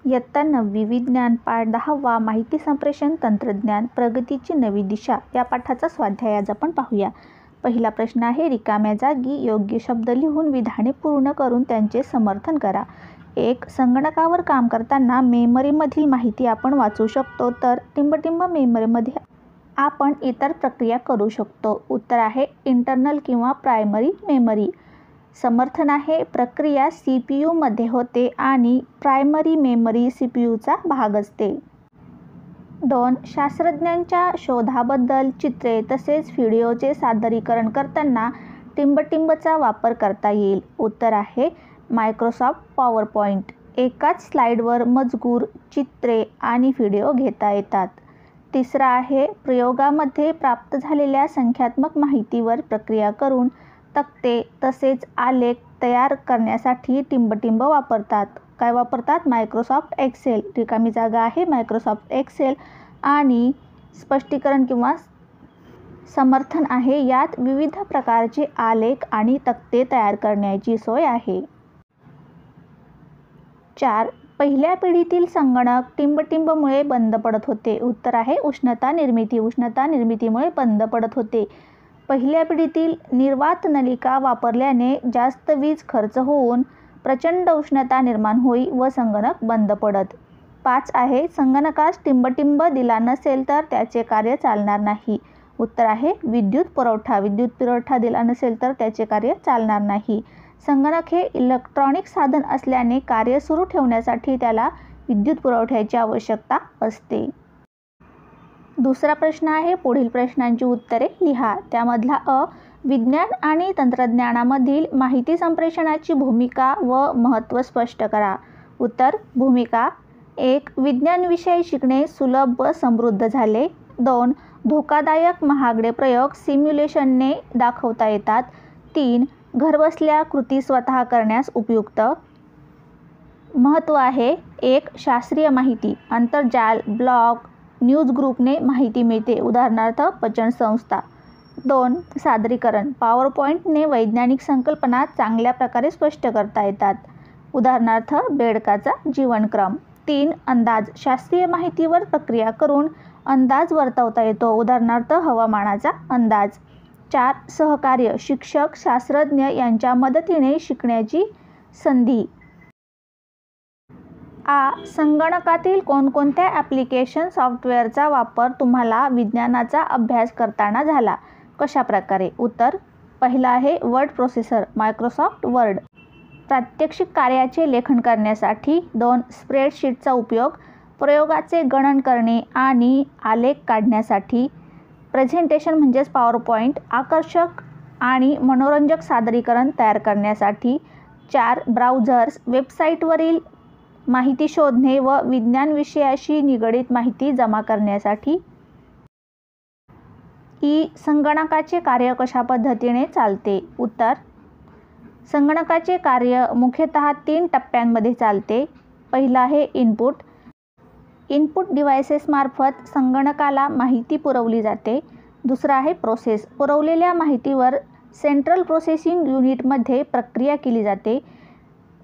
इयत्ता 9वी विज्ञान पाठ 10वा माहिती संप्रेषण तंत्रज्ञान प्रगतीची नवी दिशा या पाठाचा स्वाध्याय आज आपण पाहूया. पहिला प्रश्न आहे, रिकाम्या जागी योग्य शब्द लिहून विधाने पूर्ण करून त्यांचे समर्थन करा. 1. संगणकावर काम करताना मेमरीमधील माहिती आपण वाचू शकतो, तर टिंबटिंब मेमरीमध्ये आपण इतर प्रक्रिया करू शकतो. उत्तर आहे इंटरनल किंवा प्रायमरी मेमरी. समर्थन आहे, प्रक्रिया CPU मध्ये होते आणि प्रायमरी मेमरी CPUचा भाग असते. 2. शास्त्रज्ञांच्या शोधाबद्दल चित्रे तसेच व्हिडिओचे सादरीकरण करताना टिंबटिंबचा वापर करता येईल. उत्तर आहे मायक्रोसॉफ्ट पॉवरपॉइंट. एकाच स्लाइडवर मजकूर, चित्रे आणि व्हिडिओ घेता येतात. तिसरा आहे, प्रयोगामध्ये प्राप्त झालेल्या संख्यात्मक माहितीवर प्रक्रिया करून तक्ते तसेच आलेख तयार करण्यासाठी टिंबटिंब वापरतात. काय वापरतात? Microsoft Excel. रिकामी जागा आहे मायक्रोसॉफ्ट एक्सेल. आणि स्पष्टीकरण किंवा समर्थन आहे, यात विविध प्रकारचे आलेख आणि तक्ते तयार करण्याची सोय आहे. 4. पहिल्या पिढीतील संगणक टिंबटिंबमुळे बंद पडत होते. उत्तर आहे उष्णता निर्मिती. उष्णता निर्मितीमुळे बंद पडत होते. पहिल्या पिढीतील निर्वात नलिका वापरल्याने जास्त वीज खर्च होऊन प्रचंड उष्णता निर्माण होई व संगणक बंद पडत. 5 आहे, संगणकास टिंबटिंब दिला नसेल तर त्याचे कार्य चालणार नाही. उत्तर आहे विद्युत पुरवठा. विद्युत पुरवठा दिला नसेल तर त्याचे कार्य चालणार नाही. संगणक हे इलेक्ट्रॉनिक साधन असल्याने कार्य सुरू ठेवण्यासाठी त्याला विद्युत पुरवठ्याची आवश्यकता असते. दुसरा प्रश्न आहे, पुढील प्रश्नांची उत्तरे लिहा. त्यामधला अ, विज्ञान आणि तंत्रज्ञानामधील माहिती संप्रेषणाची भूमिका व महत्त्व स्पष्ट करा. उत्तर, भूमिका. 1. विज्ञान विषय शिकणे सुलभ व समृद्ध झाले. 2. धोकादायक महागडे प्रयोग सिम्युलेशनने दाखवता येतात. 3. घरबसल्या कृती स्वतः करण्यास उपयुक्त. महत्त्व आहे, 1. शास्त्रीय माहिती, आंतरजाल, ब्लॉग, न्यूज ग्रुपने माहिती मिळते, उदाहरणार्थ पचन संस्था. 2. सादरीकरण, पॉवरपॉइंटने वैज्ञानिक संकल्पना चांगल्या प्रकारे स्पष्ट करता येतात, उदाहरणार्थ बेडकाचा जीवनक्रम. 3. अंदाज, शास्त्रीय माहितीवर प्रक्रिया करून अंदाज वर्तवता येतो, उदाहरणार्थ हवामानाचा अंदाज. 4. सहकार्य, शिक्षक, शास्त्रज्ञ यांच्या मदतीने शिकण्याची संधी. आ. संगणकातील कोणकोणत्या ॲप्लिकेशन सॉफ्टवेअरचा वापर तुम्हाला विज्ञानाचा अभ्यास करताना झाला? कशा प्रकारे? उत्तर, पहिला आहे वर्ड प्रोसेसर, मायक्रोसॉफ्ट वर्ड. प्रात्यक्षिक कार्याचे लेखन करण्यासाठी. 2. स्प्रेडशीटचा उपयोग, प्रयोगाचे गणन करणे आणि आलेख काढण्यासाठी. प्रेझेंटेशन म्हणजेच पॉवरपॉइंट, आकर्षक आणि मनोरंजक सादरीकरण तयार करण्यासाठी. 4. ब्राउझर्स, वेबसाईटवरील माहिती शोधणे व विज्ञान विषयाशी निगडीत माहिती जमा करण्यासाठी. ई. संगणकाचे कार्य कशा पद्धतीने चालते? उत्तर, संगणकाचे कार्य मुख्यतः 3 टप्प्यांमध्ये चालते. पहिला आहे इनपुट. इनपुट डिव्हाइसेसमार्फत संगणकाला माहिती पुरवली जाते. दुसरा आहे प्रोसेस. पुरवलेल्या माहितीवर सेंट्रल प्रोसेसिंग युनिटमध्ये प्रक्रिया केली जाते.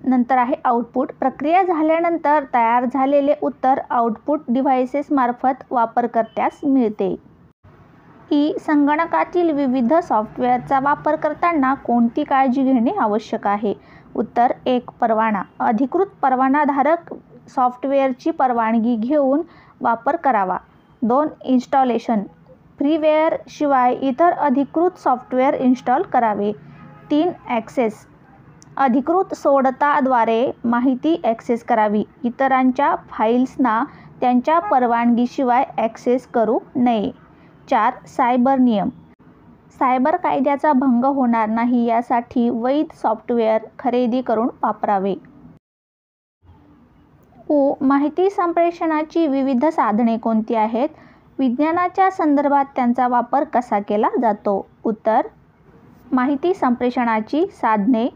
नंतर आहे आउटपुट. प्रक्रिया झाल्यानंतर तयार झालेले उत्तर आउटपुट डिव्हाइसेसमार्फत वापरकर्त्यास मिळते. ई. संगणकातील विविध सॉफ्टवेअरचा वापर करताना कोणती काळजी घेणे आवश्यक आहे? उत्तर, 1. परवाना. अधिकृत परवानाधारक सॉफ्टवेअरची परवानगी घेऊन वापर करावा. 2. इन्स्टॉलेशन. फ्रीवेअर शिवाय इतर अधिकृत सॉफ्टवेअर इन्स्टॉल करावे. 3. ॲक्सेस. अधिकृत सोडताद्वारे माहिती ॲक्सेस करावी. इतरांच्या फाईल्सना त्यांच्या परवानगीशिवाय ॲक्सेस करू नये. 4. सायबर नियम. सायबर कायद्याचा भंग होणार नाही यासाठी वैध सॉफ्टवेअर खरेदी करून वापरावे. उ. माहिती संप्रेषणाची विविध साधने कोणती आहेत? विज्ञानाच्या संदर्भात त्यांचा वापर कसा केला जातो? उत्तर, माहिती संप्रेषणाची साधने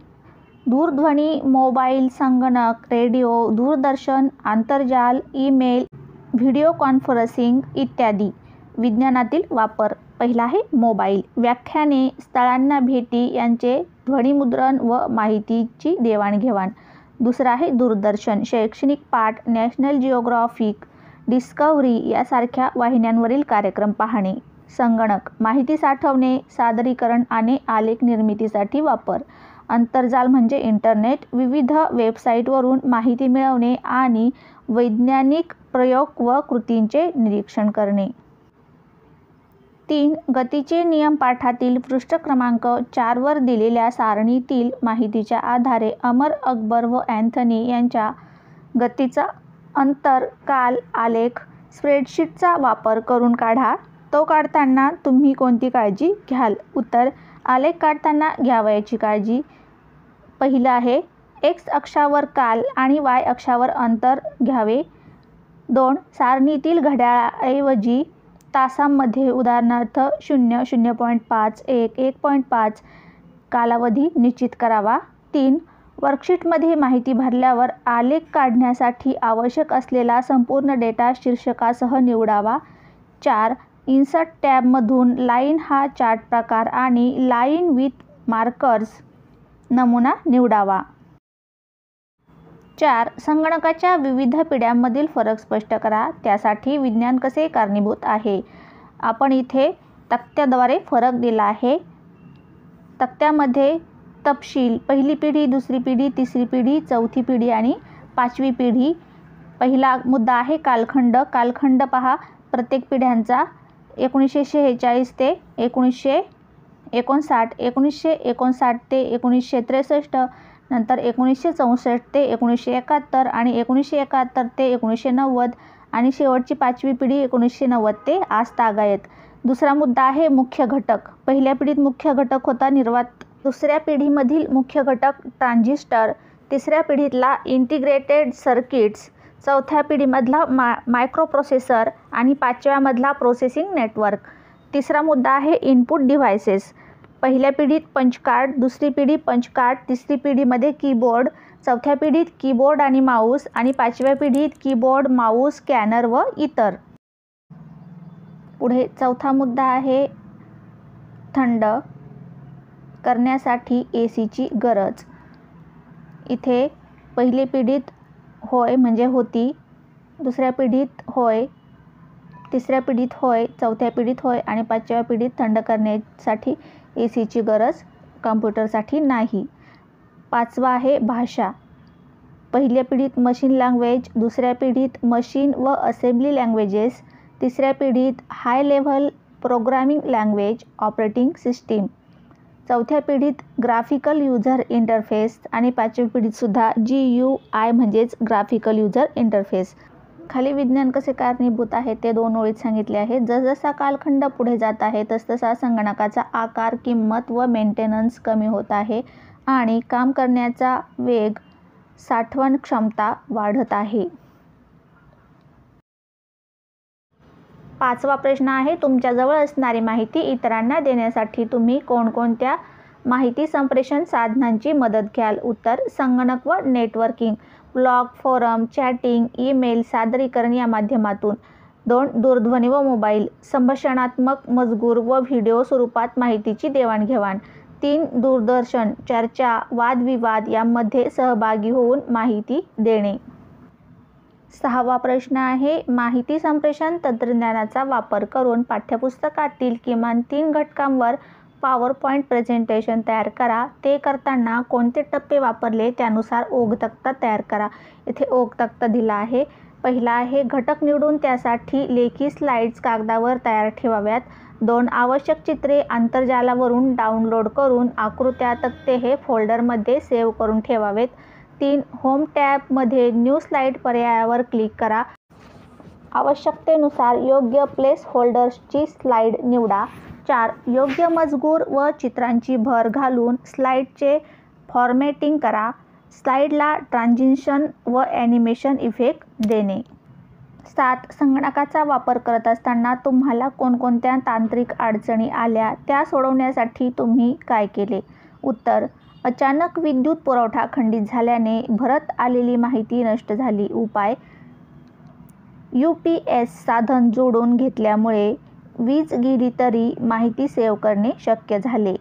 दूरध्वनी, मोबाईल, संगणक, रेडिओ, दूरदर्शन, आंतरजाल, ईमेल, व्हिडिओ कॉन्फरन्सिंग इत्यादी. विज्ञानातील वापर. पहिला आहे मोबाईल. व्याख्याने, स्थळांना भेटी यांचे ध्वनिमुद्रण व माहितीची देवाणघेवाण. दुसरा आहे दूरदर्शन, शैक्षणिक पाठ, नॅशनल जिओग्राफिक, डिस्कव्हरी यासारख्या वाहिन्यांवरील कार्यक्रम पाहणे. संगणक, माहिती साठवणे, सादरीकरण आणि आलेख निर्मितीसाठी वापर. आंतरजाल म्हणजे इंटरनेट, विविध वेबसाईटवरून माहिती मिळवणे आणि वैज्ञानिक प्रयोग व कृतींचे निरीक्षण करणे. 3. गतीचे नियम पाठातील पृष्ठ क्रमांक 4 वर दिलेल्या सारणीतील माहितीच्या आधारे अमर, अकबर व अँथनी यांच्या गतीचा अंतर काल आलेख स्प्रेडशीटचा वापर करून काढा. तो काढताना तुम्ही कोणती काळजी घ्याल? उत्तर: आलेख काढताना घ्यावयाची काळजी. पहिलं आहे एक्स अक्षावर काल आणि वाय अक्षावर अंतर घ्यावे. 2. सारणीतील घड्याळाऐवजी तासांमध्ये उदाहरणार्थ 0, 0.5, 1, 1.5 कालावधी निश्चित करावा. 3. वर्कशीटमध्ये माहिती भरल्यावर आलेख काढण्यासाठी आवश्यक असलेला संपूर्ण डेटा शीर्षकासह निवडावा. 4. इन्सर्ट टॅबमधून लाईन हा चार्ट प्रकार आणि लाईन विथ मार्कर्स नमुना निवडावा. 4. संगणकाच्या विविध पिढ्यांमधील फरक स्पष्ट करा. त्यासाठी विज्ञान कसे कारणीभूत आहे? आपण इथे तक्त्याद्वारे फरक दिला आहे. तक्त्यामध्ये तपशील, पहिली पिढी, दुसरी पिढी, तिसरी पिढी, चौथी पिढी आणि पाचवी पिढी. पहिला मुद्दा आहे कालखंड. कालखंड पहा प्रत्येक पिढ्यांचा. 1946 ते 1959, 1959 ते 1963, नंतर 1964 ते 1971 आणि 1971 ते 1990 आणि शेवटची पाचवी पिढी 1990 ते आजतागायत. दुसरा मुद्दा आहे मुख्य घटक. पहिल्या पिढीत मुख्य घटक होता निर्वात. दुसऱ्या पिढीमधील मुख्य घटक ट्रान्झिस्टर. तिसऱ्या पिढीतला इंटिग्रेटेड सर्किट्स. चौथ्या पिढीमधला मायक्रोप्रोसेसर आणि पाचव्यामधला प्रोसेसिंग नेटवर्क. तिसरा मुद्दा आहे इनपुट डिव्हायसेस. पहिल्या पिढीत पंच कार्ड, दुसरी पिढी पंच कार्ड, तिसरी पिढीमध्ये कीबोर्ड, चौथ्या पिढीत कीबोर्ड आणि माऊस आणि पाचव्या पिढीत कीबोर्ड, माऊस, स्कॅनर व इतर. पुढे चौथा मुद्दा आहे थंड करण्यासाठी एसीची गरज. इथे पहिली पिढीत होय म्हणजे होती, दुसऱ्या पिढीत होय, तिसऱ्या पिढीत होय, चौथ्या पिढीत होय आणि पाचव्या पिढीत थंड करण्यासाठी एसीची गरज, कॉम्प्युटरसाठी नाही. पाचवा आहे भाषा. पहिल्या पिढीत मशीन लँग्वेज, दुसऱ्या पिढीत मशीन व असेंब्ली लँग्वेजेस, तिसऱ्या पिढीत high level programming language operating system, चौथ्या पिढीत ग्राफिकल युजर इंटरफेस आणि पाचव्या पिढीतसुद्धा GUI म्हणजेच ग्राफिकल युजर इंटरफेस. खाली विज्ञान कसे कारणीभूत आहे ते 2 ओळीत सांगितले आहे. जसजसा कालखंड पुढे जात आहे तसतसा संगणकाचा आकार, किंमत व मेंटेनन्स कमी होत आहे आणि काम करण्याचा वेग, साठवण क्षमता वाढत आहे. 5वा प्रश्न आहे तुमच्याजवळ असणारी माहिती इतरांना देण्यासाठी तुम्ही कोणकोणत्या माहिती संप्रेषण साधनांची मदत घ्याल? उत्तर: संगणक व networking, blog, forum, chatting, email, सादरीकरण या माध्यमातून. 2. दूरध्वनी व मोबाईल, संभाषणात्मक मजकूर व व्हिडिओ स्वरूपात माहितीची देवाणघेवाण. 3. दूरदर्शन, चर्चा, वादविवाद यामध्ये सहभागी होऊन माहिती देणे. 6वा प्रश्न आहे माहिती संप्रेषण तंत्रज्ञानाचा वापर करून पाठ्यपुस्तकातील किमान 3 घटकांवर पॉवरपॉईंट प्रेझेंटेशन तयार करा. ते करताना कोणते टप्पे वापरले त्यानुसार ओघ तक्ता तयार करा. इथे ओघ तक्ता दिला आहे. पहिला आहे घटक निवडून त्यासाठी लेखी स्लाइड्स कागदावर तयार ठेवाव्यात. 2. आवश्यक चित्रे आंतरजालावरून डाउनलोड करून आकृत्या, तक्ते हे फोल्डरमध्ये सेव्ह करून ठेवावेत. 3. होम टॅबमध्ये न्यू स्लाइड पर्यायावर क्लिक करा. आवश्यकतेनुसार योग्य प्लेस होल्डर्सची स्लाइड निवडा. 4. योग्य मजकूर व चित्रांची भर घालून स्लाइडचे फॉर्मॅटिंग करा. स्लाइडला ट्रान्झिशन व ॲनिमेशन इफेक्ट देणे. 7. संगणकाचा वापर करत असताना तुम्हाला कोणकोणत्या तांत्रिक अडचणी आल्या त्या सोडवण्यासाठी तुम्ही काय केले? उत्तर: अचानक विद्युत पुरवठा खंडित झाल्याने भरत आलेली माहिती नष्ट झाली. उपाय: UPS साधन जोडून घेतल्यामुळे वीज गेली तरी माहिती सेव्ह करणे शक्य झाले.